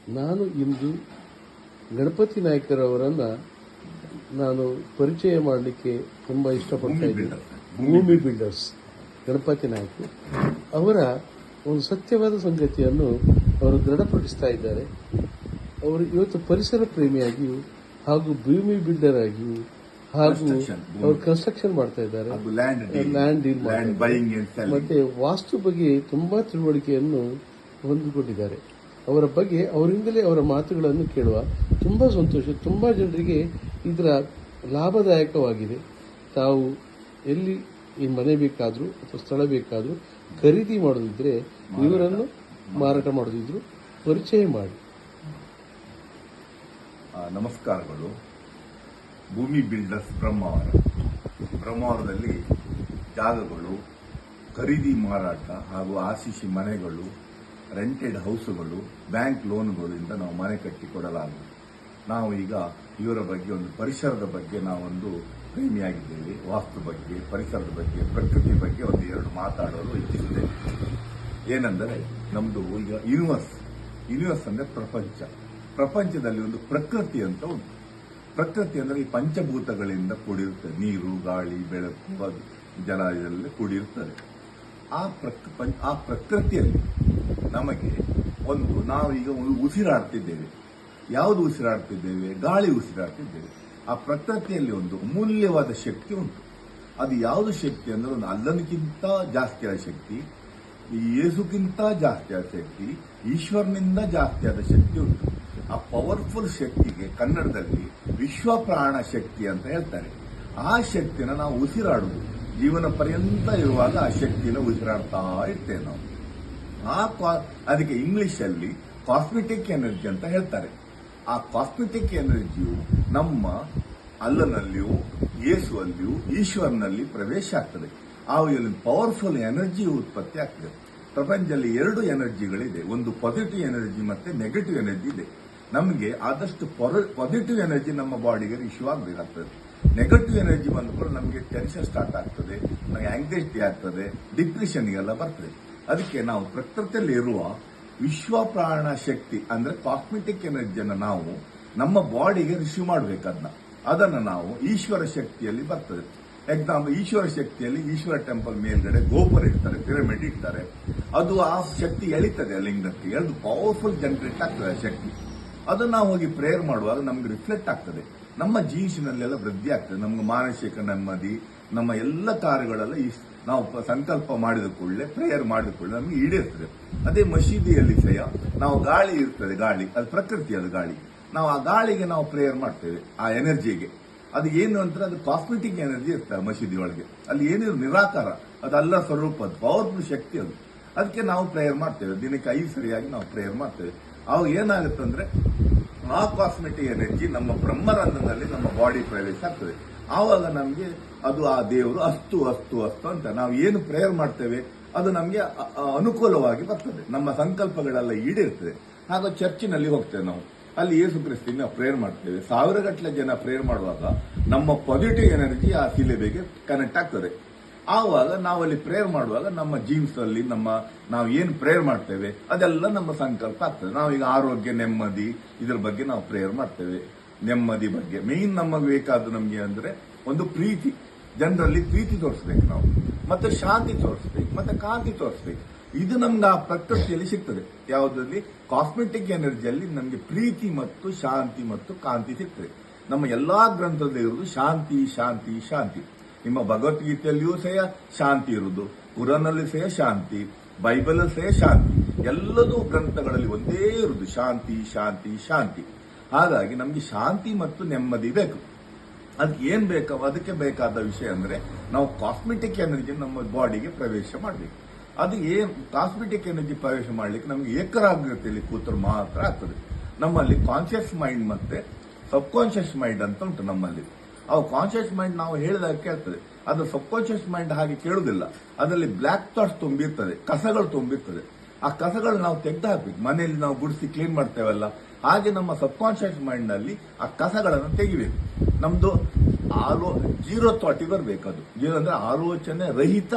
ನಾನು ಇಂದು ಗಣಪತಿ ನಾಯ್ಕರವರನ್ನು ನಾನು ಪರಿಚಯ ಮಾಡಲಿಕ್ಕೆ ತುಂಬ ಇಷ್ಟಪಡ್ತಾ ಇದ್ದೀನಿ. ಭೂಮಿ ಬಿಲ್ಡರ್ಸ್ ಗಣಪತಿ ನಾಯ್ಕ ಅವರ ಒಂದು ಸತ್ಯವಾದ ಸಂಗತಿಯನ್ನು ಅವರು ದೃಢಪಡಿಸ್ತಾ ಇದ್ದಾರೆ. ಅವರು ಇವತ್ತು ಪರಿಸರ ಪ್ರೇಮಿಯಾಗಿಯೂ ಹಾಗೂ ಭೂಮಿ ಬಿಲ್ಡರ್ ಆಗಿಯೂ ಹಾಗೂ ಅವರು ಕನ್ಸ್ಟ್ರಕ್ಷನ್ ಮಾಡ್ತಾ ಇದ್ದಾರೆ, ಲ್ಯಾಂಡ್ ಡೀಲ್ ಮತ್ತೆ ವಾಸ್ತು ಬಗ್ಗೆ ತುಂಬಾ ತಿಳುವಳಿಕೆಯನ್ನು ಹೊಂದಿಕೊಂಡಿದ್ದಾರೆ. ಅವರ ಬಗ್ಗೆ ಅವರಿಂದಲೇ ಅವರ ಮಾತುಗಳನ್ನು ಕೇಳುವ ತುಂಬಾ ಸಂತೋಷ. ತುಂಬಾ ಜನರಿಗೆ ಇದರ ಲಾಭದಾಯಕವಾಗಿದೆ. ತಾವು ಎಲ್ಲಿ ಈ ಮನೆ ಬೇಕಾದರೂ ಅಥವಾ ಸ್ಥಳ ಬೇಕಾದರೂ ಖರೀದಿ ಮಾಡೋದಿದ್ರೆ ಇವರನ್ನು ಮಾರಾಟ ಮಾಡೋದಿದ್ರು ಪರಿಚಯ ಮಾಡಿ. ನಮಸ್ಕಾರಗಳು. ಭೂಮಿ ಬಿಲ್ಡರ್ಸ್ ಬ್ರಹ್ಮಾವರದಲ್ಲಿ ಜಾಗಗಳು, ಖರೀದಿ ಮಾರಾಟ ಹಾಗೂ ಆಶಿಸಿ ಮನೆಗಳು, ರೆಂಟೆಡ್ ಹೌಸುಗಳು, ಬ್ಯಾಂಕ್ ಲೋನ್ಗಳಿಂದ ನಾವು ಮನೆ ಕಟ್ಟಿಕೊಡಲಾಗುವುದು. ನಾವು ಈಗ ಇವರ ಬಗ್ಗೆ ಒಂದು ಪರಿಸರದ ಬಗ್ಗೆ ನಾವೊಂದು ಪ್ರೇಮಿಯಾಗಿದ್ದೇವೆ. ವಾಸ್ತು ಬಗ್ಗೆ, ಪರಿಸರದ ಬಗ್ಗೆ, ಪ್ರಕೃತಿ ಬಗ್ಗೆ ಒಂದು ಎರಡು ಮಾತಾಡಲು ಇಚ್ಛಿಸಿದ್ದೇವೆ. ಏನೆಂದರೆ ನಮ್ಮದು ಈಗ ಯೂನಿವರ್ಸ್ ಅಂದರೆ ಪ್ರಪಂಚದಲ್ಲಿ ಒಂದು ಪ್ರಕೃತಿ ಅಂತ ಉಂಟು. ಪ್ರಕೃತಿ ಅಂದರೆ ಈ ಪಂಚಭೂತಗಳಿಂದ ಕೂಡಿರುತ್ತದೆ. ನೀರು, ಗಾಳಿ, ಬೆಳಕು, ಜಲ ಇದೆಲ್ಲ ಕೂಡಿರುತ್ತದೆ. ಆ ಪ್ರಕೃತಿಯಲ್ಲಿ ನಮಗೆ ನಾವೀಗ ಒಂದು ಉಸಿರಾಡ್ತಿದ್ದೇವೆ. ಯಾವುದು ಉಸಿರಾಡ್ತಿದ್ದೇವೆ? ಗಾಳಿ ಉಸಿರಾಡ್ತಿದ್ದೇವೆ. ಆ ಪ್ರಕೃತಿಯಲ್ಲಿ ಒಂದು ಅಮೂಲ್ಯವಾದ ಶಕ್ತಿ ಉಂಟು. ಅದು ಯಾವುದು ಶಕ್ತಿ ಅಂದ್ರೆ ಒಂದು ಅಲ್ಲನಿಗಿಂತ ಜಾಸ್ತಿಯಾದ ಶಕ್ತಿ, ಯೇಸುಗಿಂತ ಜಾಸ್ತಿಯಾದ ಶಕ್ತಿ, ಈಶ್ವರನಿಂದ ಜಾಸ್ತಿಯಾದ ಶಕ್ತಿ ಉಂಟು. ಆ ಪವರ್ಫುಲ್ ಶಕ್ತಿಗೆ ಕನ್ನಡದಲ್ಲಿ ವಿಶ್ವ ಪ್ರಾಣ ಶಕ್ತಿ ಅಂತ ಹೇಳ್ತಾರೆ. ಆ ಶಕ್ತಿನ ನಾವು ಉಸಿರಾಡುವುದು ಜೀವನ ಪರ್ಯಂತ ಇರುವಾಗ ಆ ಶಕ್ತಿನ ಉಸಿರಾಡ್ತಾ ಇರ್ತೇವೆ ನಾವು. ಅದಕ್ಕೆ ಇಂಗ್ಲಿಷ್ ಅಲ್ಲಿ ಕಾಸ್ಮೆಟಿಕ್ ಎನರ್ಜಿ ಅಂತ ಹೇಳ್ತಾರೆ. ಆ ಕಾಸ್ಮೆಟಿಕ್ ಎನರ್ಜಿಯು ನಮ್ಮ ಅಲ್ಲನಲ್ಲಿಯೂ, ಯೇಸುವಲ್ಲಿಯೂ, ಈಶ್ವರನಲ್ಲಿ ಪ್ರವೇಶ ಆಗ್ತದೆ. ಅವುಗಳಲ್ಲಿ ಪವರ್ಫುಲ್ ಎನರ್ಜಿ ಉತ್ಪತ್ತಿ ಆಗ್ತದೆ. ಪ್ರಪಂಚದಲ್ಲಿ ಎರಡು ಎನರ್ಜಿಗಳಿದೆ. ಒಂದು ಪಾಸಿಟಿವ್ ಎನರ್ಜಿ ಮತ್ತೆ ನೆಗೆಟಿವ್ ಎನರ್ಜಿ ಇದೆ. ನಮಗೆ ಆದಷ್ಟು ಪಾಸಿಟಿವ್ ಎನರ್ಜಿ ನಮ್ಮ ಬಾಡಿಗೆ ರಿಸೀವ್ ಆಗಬೇಕಾಗ್ತದೆ. ನೆಗೆಟಿವ್ ಎನರ್ಜಿ ಬಂದ್ಕೊಂಡು ನಮಗೆ ಟೆನ್ಷನ್ ಸ್ಟಾರ್ಟ್ ಆಗ್ತದೆ, ನಮಗೆ ಆಂಗ್ಸೈಟಿ ಆಗ್ತದೆ, ಡಿಪ್ರೆಷನ್ಗೆಲ್ಲ ಬರ್ತದೆ. ಅದಕ್ಕೆ ನಾವು ಪ್ರಕೃತಿಯಲ್ಲಿ ಇರುವ ವಿಶ್ವ ಪ್ರಾಣ ಶಕ್ತಿ ಅಂದ್ರೆ ಕಾಸ್ಮೆಟಿಕ್ ಎನರ್ಜಿಯನ್ನು ನಾವು ನಮ್ಮ ಬಾಡಿಗೆ ರಿಸೀವ್ ಮಾಡಬೇಕು. ಅದನ್ನು ನಾವು ಈಶ್ವರ ಶಕ್ತಿಯಲ್ಲಿ ಬರ್ತದೆ. ಎಕ್ಸಾಂಪಲ್, ಈಶ್ವರ ಶಕ್ತಿಯಲ್ಲಿ ಈಶ್ವರ ಟೆಂಪಲ್ ಮೇಲ್ಗಡೆ ಗೋಪುರ ಇಡ್ತಾರೆ, ಪಿರಮಿಡ್ ಇಡ್ತಾರೆ. ಅದು ಆ ಶಕ್ತಿ ಎಳಿತದೆ, ಲಿಂಗಕ್ಕೆ ಎಳೆದು ಪವರ್ಫುಲ್ ಜನರೇಟ್ ಆಗ್ತದೆ ಆ ಶಕ್ತಿ. ಅದನ್ನ ನಾವು ಹೋಗಿ ಪ್ರೇಯರ್ ಮಾಡುವಾಗ ನಮ್ಗೆ ರಿಫ್ಲೆಕ್ಟ್ ಆಗ್ತದೆ. ನಮ್ಮ ಜೀವನದಲ್ಲೆಲ್ಲ ವೃದ್ಧಿ ಆಗ್ತದೆ. ನಮ್ಗೆ ಮಾನಸಿಕ ನೆಮ್ಮದಿ, ನಮ್ಮ ಎಲ್ಲ ಕಾರ್ಯಗಳೆಲ್ಲ ನಾವು ಸಂಕಲ್ಪ ಮಾಡಿದ ಕೂಡಲೇ, ಪ್ರೇಯರ್ ಮಾಡಿದ ಕೂಡಲೇ ನಮ್ಗೆ ಈಡೇರ್ತದೆ. ಅದೇ ಮಸೀದಿಯಲ್ಲಿ ಸಹ ನಾವು ಗಾಳಿ ಇರ್ತದೆ, ಗಾಳಿ ಅದು ಪ್ರಕೃತಿ, ಅದು ಗಾಳಿ. ನಾವು ಆ ಗಾಳಿಗೆ ನಾವು ಪ್ರೇಯರ್ ಮಾಡ್ತೇವೆ, ಆ ಎನರ್ಜಿಗೆ. ಅದು ಏನು ಅಂದ್ರೆ ಅದು ಕಾಸ್ಮೆಟಿಕ್ ಎನರ್ಜಿ ಇರ್ತದೆ ಮಸೀದಿ ಒಳಗೆ. ಅಲ್ಲಿ ಏನಿದ್ರು ನಿರಾಕಾರ, ಅದು ಅಲ್ಲ ಸ್ವರೂಪ, ಅದು ಪವರ್ಫುಲ್ ಶಕ್ತಿ ಅದು. ಅದಕ್ಕೆ ನಾವು ಪ್ರೇಯರ್ ಮಾಡ್ತೇವೆ. ದಿನಕ್ಕೆ 5 ಸರಿಯಾಗಿ ನಾವು ಪ್ರೇಯರ್ ಮಾಡ್ತೇವೆ. ಅವಾಗ ಏನಾಗುತ್ತಂದ್ರೆ ಆ ಕಾಸ್ಮೆಟಿಕ್ ಎನರ್ಜಿ ನಮ್ಮ ಬ್ರಹ್ಮರಂಧ್ರದಲ್ಲಿ ನಮ್ಮ ಬಾಡಿ ಪ್ರವೇಶ ಆಗ್ತದೆ. ಆವಾಗ ನಮಗೆ ಅದು ಆ ದೇವರು ಅಸ್ತು ಅಸ್ತು ಅಸ್ತು ಅಂತ ನಾವು ಏನು ಪ್ರೇಯರ್ ಮಾಡ್ತೇವೆ ಅದು ನಮಗೆ ಅನುಕೂಲವಾಗಿ ಬರ್ತದೆ. ನಮ್ಮ ಸಂಕಲ್ಪಗಳೆಲ್ಲ ಈಡೇರ್ತದೆ. ಆಗ ಚರ್ಚಿನಲ್ಲಿ ಹೋಗ್ತೇವೆ ನಾವು, ಅಲ್ಲಿ ಯೇಸು ಕ್ರಿಸ್ತಿನ ಪ್ರೇಯರ್ ಮಾಡ್ತೇವೆ. 1000ಗಟ್ಟಲೆ ಜನ ಪ್ರೇಯರ್ ಮಾಡುವಾಗ ನಮ್ಮ ಪಾಸಿಟಿವ್ ಎನರ್ಜಿ ಆ ಶಿಲೆಬೆಗೆ ಕನೆಕ್ಟ್ ಆಗ್ತದೆ. ಆವಾಗ ನಾವಲ್ಲಿ ಪ್ರೇಯರ್ ಮಾಡುವಾಗ ನಮ್ಮ ಜೀವನದಲ್ಲಿ ನಾವು ಏನು ಪ್ರೇಯರ್ ಮಾಡ್ತೇವೆ ಅದೆಲ್ಲ ನಮ್ಮ ಸಂಕಲ್ಪ ಆಗ್ತದೆ. ನಾವೀಗ ಆರೋಗ್ಯ, ನೆಮ್ಮದಿ ಇದ್ರ ಬಗ್ಗೆ ನಾವು ಪ್ರೇಯರ್ ಮಾಡ್ತೇವೆ. ನೆಮ್ಮದಿ ಬಗ್ಗೆ ಮೇನ್ ನಮಗೆ ಬೇಕಾದ ನಮಗೆ ಅಂದ್ರೆ ಒಂದು ಪ್ರೀತಿ, ಜನರಲ್ಲಿ ಪ್ರೀತಿ ತೋರಿಸ್ಬೇಕು ನಾವು, ಮತ್ತೆ ಶಾಂತಿ ತೋರಿಸ್ಬೇಕು, ಮತ್ತೆ ಕಾಂತಿ ತೋರಿಸ್ಬೇಕು. ಇದು ನಮ್ಗೆ ಆ ಪ್ರಕೃತಿಯಲ್ಲಿ ಸಿಗ್ತದೆ. ಯಾವುದರಲ್ಲಿ? ಕಾಸ್ಮೆಟಿಕ್ ಎನರ್ಜಿಯಲ್ಲಿ ನಮಗೆ ಪ್ರೀತಿ ಮತ್ತು ಶಾಂತಿ ಮತ್ತು ಕಾಂತಿ ಸಿಗ್ತದೆ. ನಮ್ಮ ಎಲ್ಲಾ ಗ್ರಂಥದಲ್ಲಿ ಇರುವುದು ಶಾಂತಿ ಶಾಂತಿ ಶಾಂತಿ. ನಿಮ್ಮ ಭಗವದ್ಗೀತೆಯಲ್ಲಿಯೂ ಸಹ ಶಾಂತಿ ಇರುವುದು, ಕುರಾನಲ್ಲಿ ಸಹ ಶಾಂತಿ, ಬೈಬಲ್ ಸಹ ಶಾಂತಿ. ಎಲ್ಲದೂ ಗ್ರಂಥಗಳಲ್ಲಿ ಒಂದೇ ಇರುವುದು ಶಾಂತಿ ಶಾಂತಿ ಶಾಂತಿ. ಹಾಗಾಗಿ ನಮಗೆ ಶಾಂತಿ ಮತ್ತು ನೆಮ್ಮದಿ ಬೇಕು. ಅದಕ್ಕೆ ಏನ್ ಬೇಕು? ಅದಕ್ಕೆ ಬೇಕಾದ ವಿಷಯ ಅಂದ್ರೆ ನಾವು ಕಾಸ್ಮೆಟಿಕ್ ಎನರ್ಜಿ ನಮ್ಮ ಬಾಡಿಗೆ ಪ್ರವೇಶ ಮಾಡಬೇಕು. ಅದು ಕಾಸ್ಮೆಟಿಕ್ ಎನರ್ಜಿ ಪ್ರವೇಶ ಮಾಡ್ಲಿಕ್ಕೆ ನಮಗೆ ಏಕಾಗ್ರತೆಯಲ್ಲಿ ಕೂತರು ಮಾತ್ರ ಆಗ್ತದೆ. ನಮ್ಮಲ್ಲಿ ಕಾನ್ಶಿಯಸ್ ಮೈಂಡ್ ಮತ್ತೆ ಸಬ್ ಕಾನ್ಶಿಯಸ್ ಮೈಂಡ್ ಅಂತ ಉಂಟು ನಮ್ಮಲ್ಲಿ. ಅವು ಕಾನ್ಶಿಯಸ್ ಮೈಂಡ್ ನಾವು ಹೇಳಿದಾಗ ಕೇಳ್ತದೆ, ಅದು ಸಬ್ ಕಾನ್ಶಿಯಸ್ ಮೈಂಡ್ ಹಾಗೆ ಕೇಳುವುದಿಲ್ಲ. ಅದರಲ್ಲಿ ಬ್ಲಾಕ್ ಥಾಟ್ಸ್ ತುಂಬಿರ್ತದೆ, ಕಸಗಳು ತುಂಬಿರ್ತದೆ. ಆ ಕಸಗಳು ನಾವು ತೆಗೆದು ಹಾಕ್ಬೇಕು. ಮನೆಯಲ್ಲಿ ನಾವು ಗುಡಿಸಿ ಕ್ಲೀನ್ ಮಾಡ್ತೇವಲ್ಲ, ಹಾಗೆ ನಮ್ಮ ಸಬ್ ಕಾನ್ಶಿಯಸ್ ಮೈಂಡ್ ನಲ್ಲಿ ಆ ಕಸಗಳನ್ನು ತೆಗಿಬೇಕು. ನಮ್ದು ಜೀರೋ ಥಾಟಿಗೆ ಬರಬೇಕು. ಅದು ಜೀರೋ ಅಂದ್ರೆ ಆಲೋಚನೆ ರಹಿತ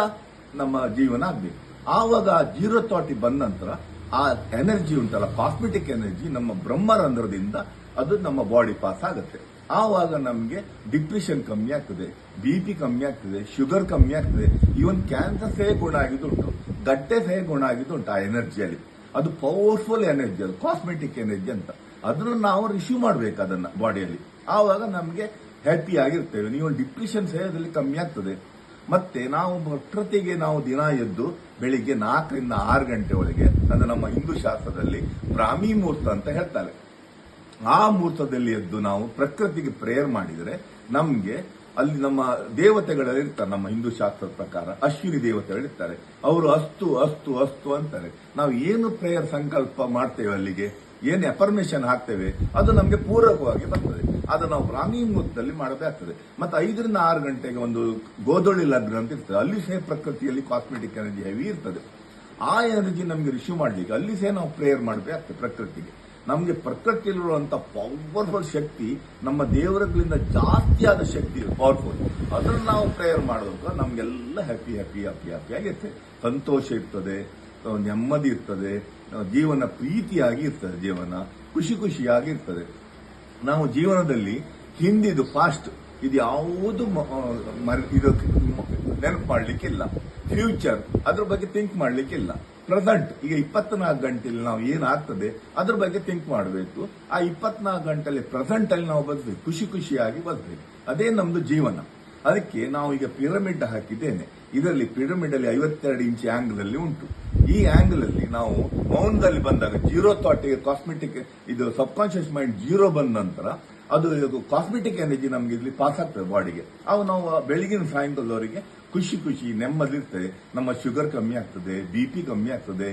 ನಮ್ಮ ಜೀವನ ಆಗ್ಬೇಕು. ಆವಾಗ ಜೀರೋ ಥಾಟಿಗೆ ಬಂದ ನಂತರ ಆ ಎನರ್ಜಿ ಉಂಟಲ್ಲ, ಕಾಸ್ಮೆಟಿಕ್ ಎನರ್ಜಿ ನಮ್ಮ ಬ್ರಹ್ಮರಂಧ್ರದಿಂದ ಅದು ನಮ್ಮ ಬಾಡಿ ಪಾಸ್ ಆಗುತ್ತೆ. ಆವಾಗ ನಮಗೆ ಡಿಪ್ರೆಷನ್ ಕಮ್ಮಿ ಆಗ್ತದೆ, BP ಕಮ್ಮಿ ಆಗ್ತದೆ, ಶುಗರ್ ಕಮ್ಮಿ ಆಗ್ತದೆ, ಈವನ್ ಕ್ಯಾನ್ಸರ್ ಸಹ ಗುಣ ಆಗಿದ್ದುಂಟು, ಗಡ್ಡೆ ಸಹ ಗುಣ ಆಗಿದ್ದುಂಟು ಆ ಎನರ್ಜಿಯಲ್ಲಿ. ಅದು ಪವರ್ಫುಲ್ ಎನರ್ಜಿ, ಅದು ಕಾಸ್ಮೆಟಿಕ್ ಎನರ್ಜಿ ಅಂತ. ಅದನ್ನು ನಾವು ರಿಸೀವ್ ಮಾಡಬೇಕು ಅದನ್ನ ಬಾಡಿಯಲ್ಲಿ. ಆವಾಗ ನಮಗೆ ಹ್ಯಾಪಿ ಆಗಿರ್ತೇವೆ. ನೀವು ಡಿಪ್ರೆಷನ್ ಸಹ ಅದರಲ್ಲಿ ಕಮ್ಮಿ ಆಗ್ತದೆ. ಮತ್ತೆ ನಾವು ಪ್ರಕೃತಿಗೆ ನಾವು ದಿನ ಎದ್ದು ಬೆಳಿಗ್ಗೆ 4 ರಿಂದ 6 ಗಂಟೆ ಒಳಗೆ, ಅಂದ್ರೆ ನಮ್ಮ ಹಿಂದೂ ಶಾಸ್ತ್ರದಲ್ಲಿ ಬ್ರಾಹ್ಮಿ ಮುಹೂರ್ತ ಅಂತ ಹೇಳ್ತಾರೆ, ಆ ಮುಹೂರ್ತದಲ್ಲಿ ಎದ್ದು ನಾವು ಪ್ರಕೃತಿಗೆ ಪ್ರೇಯರ್ ಮಾಡಿದರೆ ನಮ್ಗೆ ಅಲ್ಲಿ ನಮ್ಮ ದೇವತೆಗಳಲ್ಲಿ ಇರ್ತಾರೆ. ನಮ್ಮ ಹಿಂದೂ ಶಾಸ್ತ್ರದ ಪ್ರಕಾರ ಅಶ್ವಿನಿ ದೇವತೆಗಳಿರ್ತಾರೆ. ಅವರು ಅಸ್ತು ಅಸ್ತು ಅಸ್ತು ಅಂತಾರೆ. ನಾವು ಏನು ಪ್ರೇಯರ್ ಸಂಕಲ್ಪ ಮಾಡ್ತೇವೆ, ಅಲ್ಲಿಗೆ ಏನು ಅಫರ್ಮೇಷನ್ ಹಾಕ್ತೇವೆ, ಅದು ನಮಗೆ ಪೂರಕವಾಗಿ ಬರ್ತದೆ. ಅದು ನಾವು ಬ್ರಾಹ್ಮಿ ಮುಹೂರ್ತದಲ್ಲಿ ಮಾಡಬೇಕಾಗ್ತದೆ. ಮತ್ತೆ 5 ರಿಂದ 6 ಗಂಟೆಗೆ ಒಂದು ಗೋಧೂಳಿ ಲಗ್ನ ಅಂತ ಇರ್ತದೆ. ಅಲ್ಲಿ ಸಹ ಪ್ರಕೃತಿಯಲ್ಲಿ ಕಾಸ್ಮೆಟಿಕ್ ಎನರ್ಜಿ ಹೆವಿ ಇರ್ತದೆ. ಆ ಎನರ್ಜಿ ನಮಗೆ ರಿಸೀವ್ ಮಾಡ್ಲಿಕ್ಕೆ ಅಲ್ಲಿ ಸಹ ನಾವು ಪ್ರೇಯರ್ ಮಾಡಬೇಕಾಗ್ತದೆ ಪ್ರಕೃತಿಗೆ. ನಮಗೆ ಪ್ರಕೃತಿಯಲ್ಲಿರುವಂತ ಪವರ್ಫುಲ್ ಶಕ್ತಿ ನಮ್ಮ ದೇವರುಗಳಿಂದ ಜಾಸ್ತಿ ಆದ ಶಕ್ತಿ ಪವರ್ಫುಲ್. ಅದನ್ನು ನಾವು ಪ್ರೇಯರ್ ಮಾಡೋದು ನಮ್ಗೆಲ್ಲ ಹ್ಯಾಪಿ ಹ್ಯಾಪಿ ಹ್ಯಾಪಿ ಹ್ಯಾಪಿ ಆಗಿರ್ತದೆ, ಸಂತೋಷ ಇರ್ತದೆ, ನೆಮ್ಮದಿ ಇರ್ತದೆ, ಜೀವನ ಪ್ರೀತಿಯಾಗಿ ಇರ್ತದೆ, ಜೀವನ ಖುಷಿ ಖುಷಿಯಾಗಿ ಇರ್ತದೆ. ನಾವು ಜೀವನದಲ್ಲಿ ಹಿಂದಿದು ಪಾಸ್ಟ್ ಇದು ಯಾವುದು ಇದು ನೆನಪು ಮಾಡ್ಲಿಕ್ಕಿಲ್ಲ. ಫ್ಯೂಚರ್ ಅದ್ರ ಬಗ್ಗೆ ಥಿಂಕ್ ಮಾಡ್ಲಿಕ್ಕಿಲ್ಲ. ಪ್ರೆಸೆಂಟ್ ಈಗ 24 ಗಂಟೆಯಲ್ಲಿ ನಾವು ಏನಾಗ್ತದೆ ಅದ್ರ ಬಗ್ಗೆ ಥಿಂಕ್ ಮಾಡಬೇಕು. ಆ 24 ಗಂಟೆಯಲ್ಲಿ ಪ್ರೆಸೆಂಟ್ ಅಲ್ಲಿ ನಾವು ಬದುಕಬೇಕು, ಖುಷಿ ಖುಷಿಯಾಗಿ ಬದುಕಬೇಕು. ಅದೇ ನಮ್ದು ಜೀವನ. ಅದಕ್ಕೆ ನಾವು ಈಗ ಪಿರಮಿಡ್ ಹಾಕಿದ್ದೇನೆ. ಇದರಲ್ಲಿ ಪಿರಮಿಡ್ ಅಲ್ಲಿ 52 ಇಂಚ್ ಆಂಗಲ್ ಅಲ್ಲಿ ಉಂಟು. ಈ ಆಂಗಲ್ ಅಲ್ಲಿ ನಾವು ಮೌನದಲ್ಲಿ ಬಂದಾಗ ಜೀರೋ ಥಾಟ್, ಕಾಸ್ಮೆಟಿಕ್ ಇದು ಸಬ್ ಕಾನ್ಶಿಯಸ್ ಮೈಂಡ್ ಜೀರೋ ಬಂದ ನಂತರ ಅದು ಕಾಸ್ಮೆಟಿಕ್ ಎನರ್ಜಿ ನಮ್ಗೆ ಇಲ್ಲಿ ಪಾಸ್ ಆಗ್ತದೆ ಬಾಡಿಗೆ. ಅವು ನಾವು ಬೆಳಗಿನ ಸಾಯಂಕಾಲದವರೆಗೆ ಖುಷಿ ಖುಷಿ ನೆಮ್ಮದಿ ಇರ್ತದೆ. ನಮ್ಮ ಶುಗರ್ ಕಮ್ಮಿ ಆಗ್ತದೆ, BP ಕಮ್ಮಿ ಆಗ್ತದೆ,